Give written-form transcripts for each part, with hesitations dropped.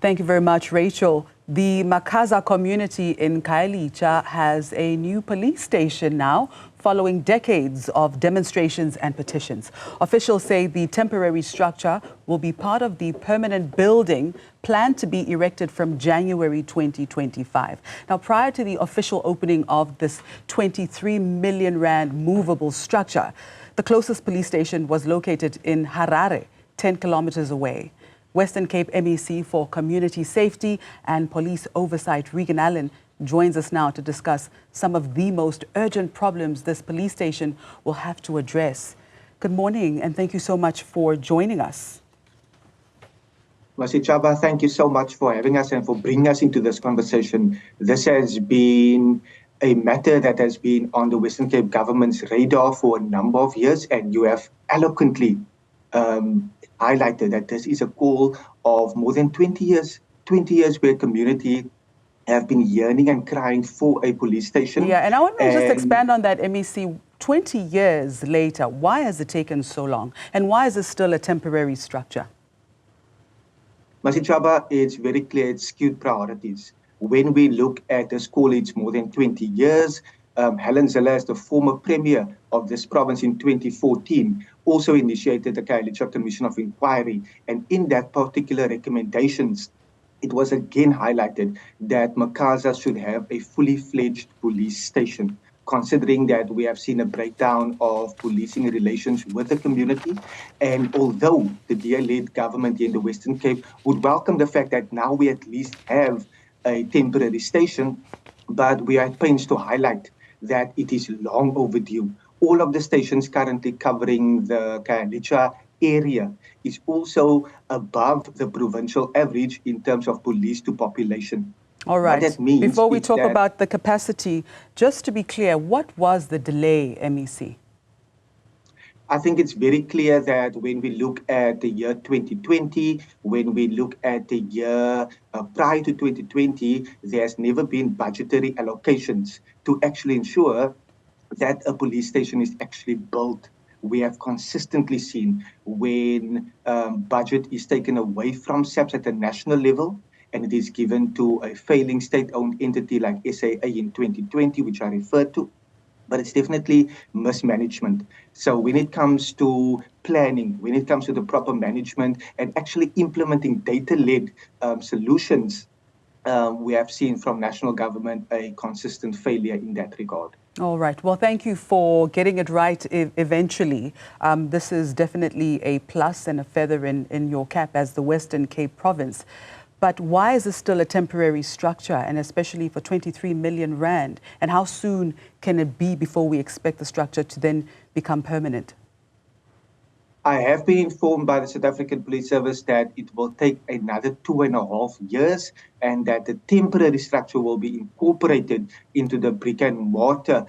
Thank you very much, Rachel. The Makhaza community in Khayelitsha has a new police station now, following decades of demonstrations and petitions. Officials say the temporary structure will be part of the permanent building planned to be erected from January 2025. Now, prior to the official opening of this 23 million rand movable structure, the closest police station was located in Harare, 10 kilometers away. Western Cape MEC for Community Safety and Police Oversight, Reagan Allan, joins us now to discuss some of the most urgent problems this police station will have to address. Good morning, and thank you so much for joining us. Masichaba, thank you so much for having us and for bringing us into this conversation. This has been a matter that has been on the Western Cape government's radar for a number of years, and you have eloquently highlighted that this is a call of more than 20 years where community have been yearning and crying for a police station. Yeah, and I want to just expand on that, MEC. 20 years later, why has it taken so long? And why is it still a temporary structure? Masichaba, it's very clear it's skewed priorities. When we look at this call, it's more than 20 years. Allan, as the former premier of this province in 2014, also initiated the Khayelitsha Commission of Inquiry. And in that particular recommendations, it was again highlighted that Makhaza should have a fully fledged police station, considering that we have seen a breakdown of policing relations with the community. And although the DA-led government here in the Western Cape would welcome the fact that now we at least have a temporary station, but we are at pains to highlight that it is long overdue. All of the stations currently covering the Khayelitsha area is also above the provincial average in terms of police to population. All right. Before we talk about the capacity, just to be clear, what was the delay, MEC? I think it's very clear that when we look at the year 2020, when we look at the year prior to 2020, there's never been budgetary allocations to actually ensure that a police station is actually built. We have consistently seen when budget is taken away from SAPS at the national level, and it is given to a failing state-owned entity like SAA in 2020, which I referred to, but it's definitely mismanagement. So when it comes to planning, when it comes to the proper management and actually implementing data-led solutions, we have seen from national government a consistent failure in that regard. All right. Well, thank you for getting it right eventually. This is definitely a plus and a feather in your cap as the Western Cape province. But why is this still a temporary structure, and especially for 23 million rand? And how soon can it be before we expect the structure to then become permanent? I have been informed by the South African Police Service that it will take another 2.5 years, and that the temporary structure will be incorporated into the brick and mortar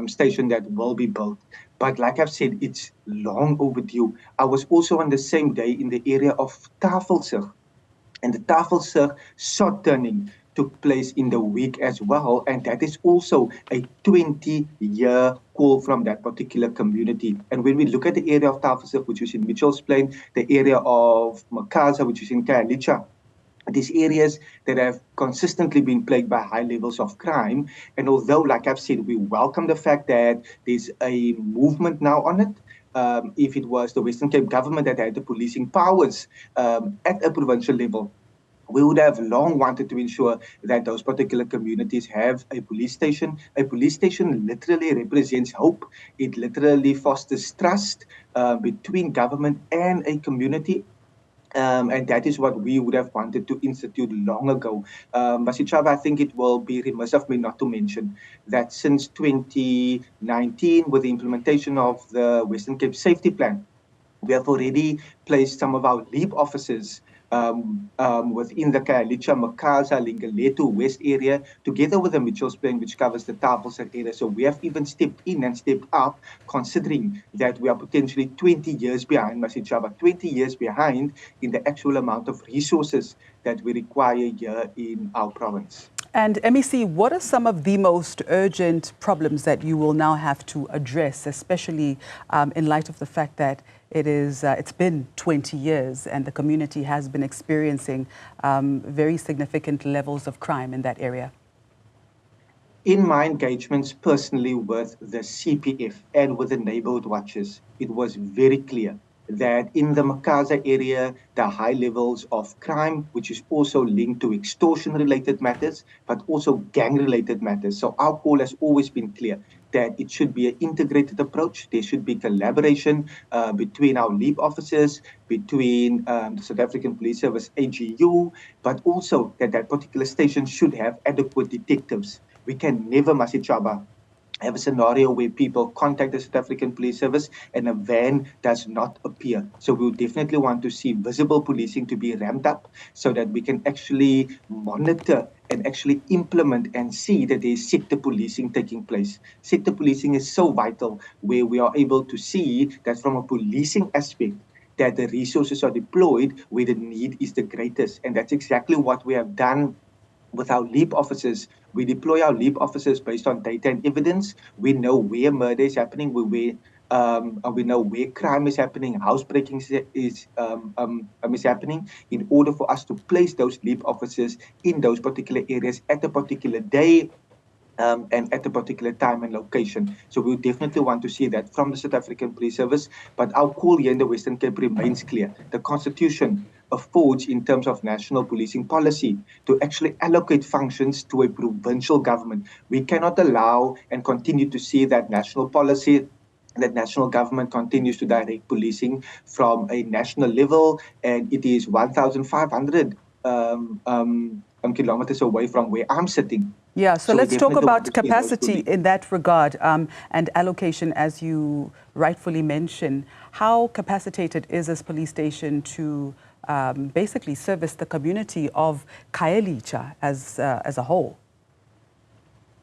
station that will be built. But like I've said, it's long overdue. I was also on the same day in the area of Tafelsig, and the Tafelsig shot turning took place in the week as well, and that is also a 20-year call from that particular community. And when we look at the area of Tafelsig, which is in Mitchell's Plain, the area of Makhaza, which is in Khayelitsha, these areas that have consistently been plagued by high levels of crime. And although, like I've said, we welcome the fact that there's a movement now on it, if it was the Western Cape government that had the policing powers at a provincial level, we would have long wanted to ensure that those particular communities have a police station. A police station literally represents hope. It literally fosters trust between government and a community. And that is what we would have wanted to institute long ago. Masichaba, I think it will be remiss of me not to mention that since 2019, with the implementation of the Western Cape Safety Plan, we have already placed some of our LEAP officers within the Khayelitsha, Makhaza, Lingaletu West area, together with the Mitchell's Plain, which covers the Tafelsig area. So we have even stepped in and stepped up, considering that we are potentially 20 years behind, Masichaba, 20 years behind in the actual amount of resources that we require here in our province. And MEC, what are some of the most urgent problems that you will now have to address, especially in light of the fact that it's been 20 years and the community has been experiencing very significant levels of crime in that area? In my engagements personally with the CPF and with the neighborhood watches, it was very clear that in the Makhaza area, the high levels of crime, which is also linked to extortion-related matters, but also gang-related matters. So our call has always been clear that it should be an integrated approach. There should be collaboration between our LEAP officers, between the South African Police Service AGU, but also that that particular station should have adequate detectives. We can never, Masichaba, have a scenario where people contact the South African Police Service and a van does not appear. So we would definitely want to see visible policing to be ramped up so that we can actually monitor and actually implement and see that there is sector policing taking place. Sector policing is so vital, where we are able to see that from a policing aspect, that the resources are deployed where the need is the greatest. And that's exactly what we have done with our LEAP officers. We deploy our LEAP officers based on data and evidence. We know where murder is happening, we know where crime is happening, housebreaking is happening, in order for us to place those LEAP officers in those particular areas at a particular day, and at a particular time and location. So we definitely want to see that from the South African Police Service. But our call here in the Western Cape remains clear. The Constitution affords, in terms of national policing policy, to actually allocate functions to a provincial government. We cannot allow and continue to see that national policy, that national government continues to direct policing from a national level, and it is 1,500 kilometers away from where I'm sitting. Yeah, so let's talk about capacity in that regard, and allocation, as you rightfully mentioned. How capacitated is this police station to basically service the community of Khayelitsha as a whole?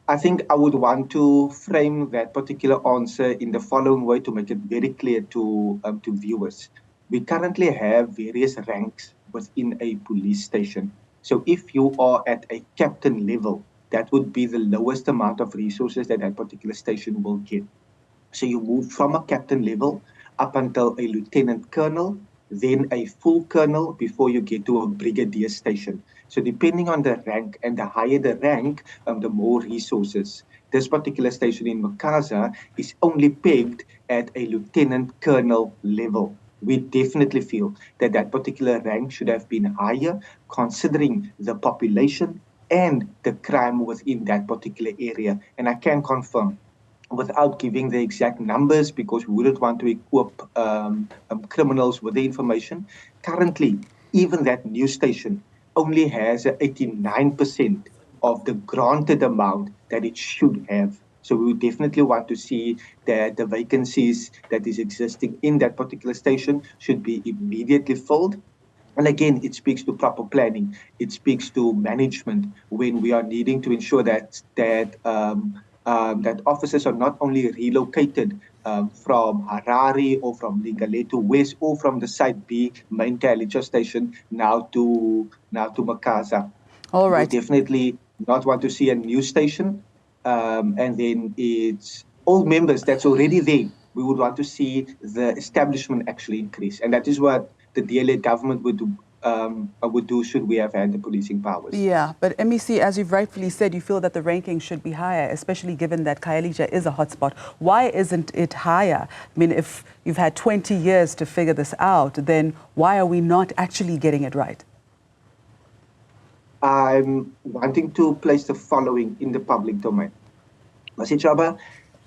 I think I would want to frame that particular answer in the following way to make it very clear to viewers. We currently have various ranks within a police station. So if you are at a captain level, that would be the lowest amount of resources that that particular station will get. So you move from a captain level up until a lieutenant colonel, then a full colonel before you get to a brigadier station. So depending on the rank, and the higher the rank, the more resources. This particular station in Makhaza is only pegged at a lieutenant colonel level. We definitely feel that that particular rank should have been higher, considering the population and the crime within that particular area. And I can confirm, without giving the exact numbers, because we wouldn't want to equip criminals with the information, currently, even that new station only has 89% of the granted amount that it should have. So we would definitely want to see that the vacancies that is existing in that particular station should be immediately filled. And again, it speaks to proper planning. It speaks to management, when we are needing to ensure that officers are not only relocated from Harare or from Lingaletu West or from the Site B main Khayelitsha station now to Makhaza. All right. We definitely not want to see a new station, and then it's old members that's already there. We would want to see the establishment actually increase, and that is what the DLA government would do should we have had the policing powers. Yeah, but MEC, as you've rightfully said, you feel that the ranking should be higher, especially given that Khayelitsha is a hotspot. Why isn't it higher? I mean, if you've had 20 years to figure this out, then why are we not actually getting it right? I'm wanting to place the following in the public domain. Masichaba,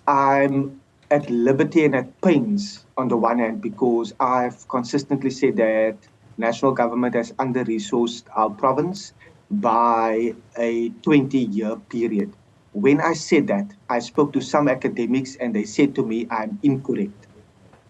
I'm at liberty and at pains on the one hand, because I've consistently said that national government has under-resourced our province by a 20-year period. When I said that, I spoke to some academics and they said to me, I'm incorrect.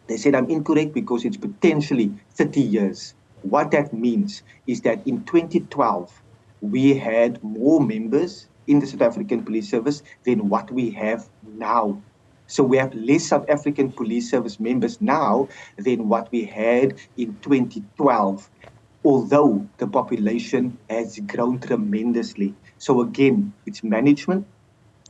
They said I'm incorrect because it's potentially 30 years. What that means is that in 2012, we had more members in the South African Police Service than what we have now. So we have less South African Police Service members now than what we had in 2012. although the population has grown tremendously. So again, it's management,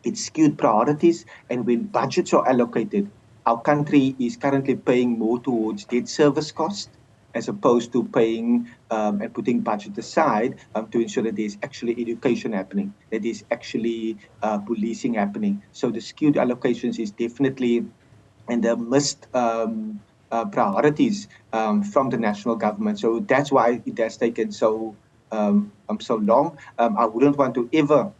it's skewed priorities, and when budgets are allocated, our country is currently paying more towards debt service cost as opposed to paying and putting budget aside to ensure that there's actually education happening, that there's actually policing happening. So the skewed allocations is definitely, and the missed priorities from the national government. So that's why it has taken so long. I wouldn't want to ever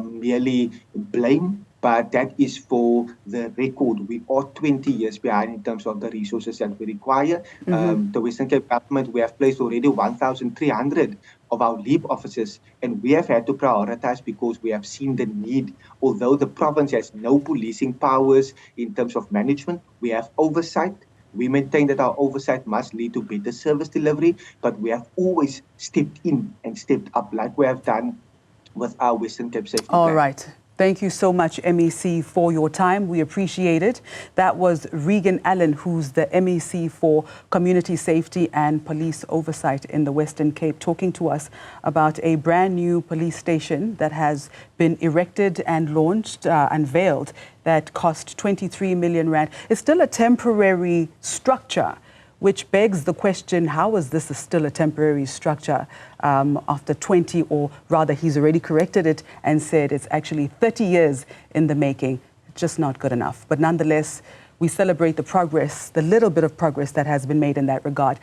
merely blame, but that is for the record. We are 20 years behind in terms of the resources that we require. The Western Cape government, we have placed already 1,300 of our LEAP officers, and we have had to prioritize because we have seen the need. Although the province has no policing powers in terms of management, we have oversight. We maintain that our oversight must lead to better service delivery, but we have always stepped in and stepped up like we have done with our Western Cape Safety Plan. All right. Thank you so much, MEC, for your time. We appreciate it. That was Reagan Allan, who's the MEC for Community Safety and Police Oversight in the Western Cape, talking to us about a brand new police station that has been erected and launched, unveiled, that cost 23 million rand. It's still a temporary structure, which begs the question, how is this still a temporary structure after 20, or rather he's already corrected it and said it's actually 30 years in the making. Just not good enough. But nonetheless, we celebrate the progress, the little bit of progress that has been made in that regard.